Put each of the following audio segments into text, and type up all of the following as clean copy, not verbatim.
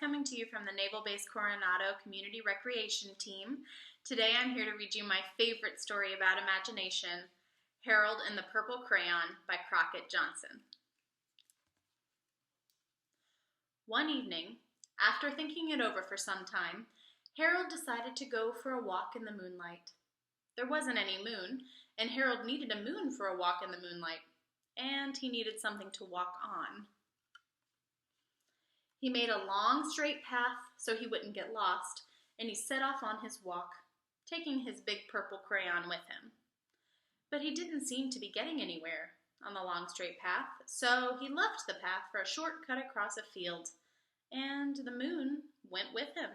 coming to you from the Naval Base Coronado Community Recreation Team. Today I'm here to read you my favorite story about imagination, Harold and the Purple Crayon by Crockett Johnson. One evening, after thinking it over for some time, Harold decided to go for a walk in the moonlight. There wasn't any moon, and Harold needed a moon for a walk in the moonlight, and he needed something to walk on. He made a long, straight path so he wouldn't get lost, and he set off on his walk, taking his big purple crayon with him. But he didn't seem to be getting anywhere on the long, straight path, so he left the path for a short cut across a field, and the moon went with him.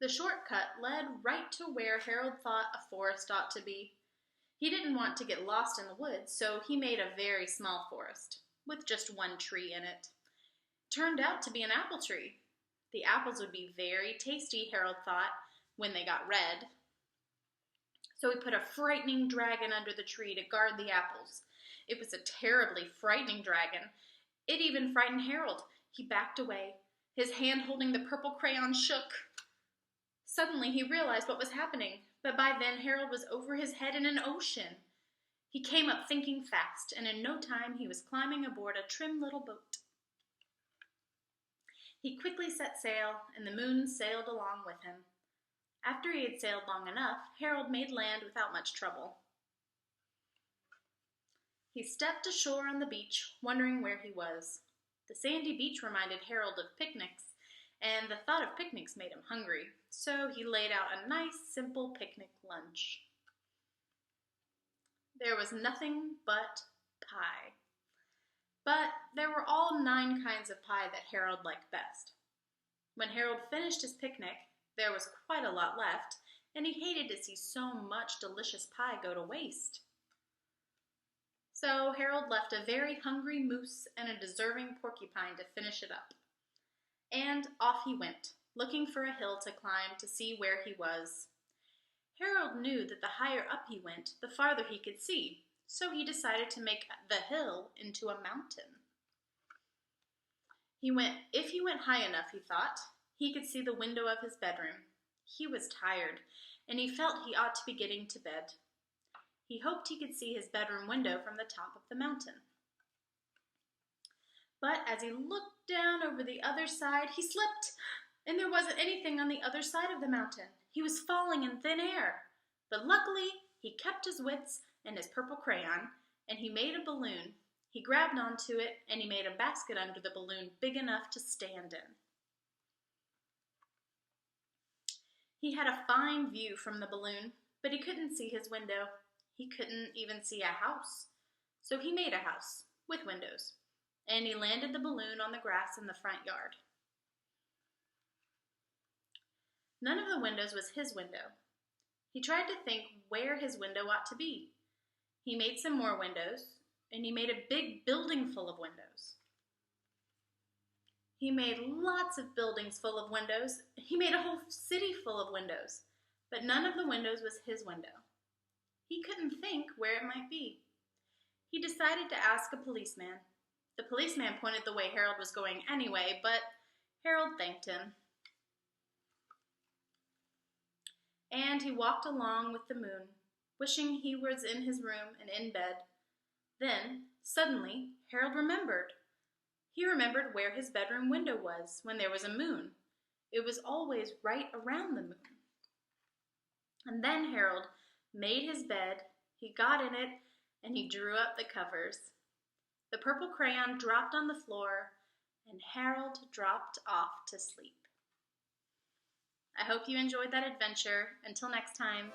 The shortcut led right to where Harold thought a forest ought to be. He didn't want to get lost in the woods, so he made a very small forest, with just one tree in it. Turned out to be an apple tree. The apples would be very tasty, Harold thought, when they got red. So he put a frightening dragon under the tree to guard the apples. It was a terribly frightening dragon. It even frightened Harold. He backed away. His hand holding the purple crayon shook. Suddenly he realized what was happening, but by then Harold was over his head in an ocean. He came up thinking fast, and in no time he was climbing aboard a trim little boat. He quickly set sail, and the moon sailed along with him. After he had sailed long enough, Harold made land without much trouble. He stepped ashore on the beach, wondering where he was. The sandy beach reminded Harold of picnics, and the thought of picnics made him hungry, so he laid out a nice, simple picnic lunch. There was nothing but pie. But there were all 9 kinds of pie that Harold liked best. When Harold finished his picnic, there was quite a lot left, and he hated to see so much delicious pie go to waste. So Harold left a very hungry moose and a deserving porcupine to finish it up. And off he went, looking for a hill to climb to see where he was. Harold knew that the higher up he went, the farther he could see, so he decided to make the hill into a mountain. If he went high enough, he thought, he could see the window of his bedroom. He was tired, and he felt he ought to be getting to bed. He hoped he could see his bedroom window from the top of the mountain. But as he looked down over the other side, he slipped, and there wasn't anything on the other side of the mountain. He was falling in thin air. But luckily, he kept his wits and his purple crayon, and he made a balloon. He grabbed onto it, and he made a basket under the balloon big enough to stand in. He had a fine view from the balloon, but he couldn't see his window. He couldn't even see a house. So he made a house with windows, and he landed the balloon on the grass in the front yard. None of the windows was his window. He tried to think where his window ought to be. He made some more windows, and he made a big building full of windows. He made lots of buildings full of windows. He made a whole city full of windows, but none of the windows was his window. He couldn't think where it might be. He decided to ask a policeman. The policeman pointed the way Harold was going anyway, but Harold thanked him. And he walked along with the moon, wishing he was in his room and in bed. Then, suddenly, Harold remembered. He remembered where his bedroom window was when there was a moon. It was always right around the moon. And then Harold made his bed, he got in it, and he drew up the covers. The purple crayon dropped on the floor, and Harold dropped off to sleep. I hope you enjoyed that adventure. Until next time.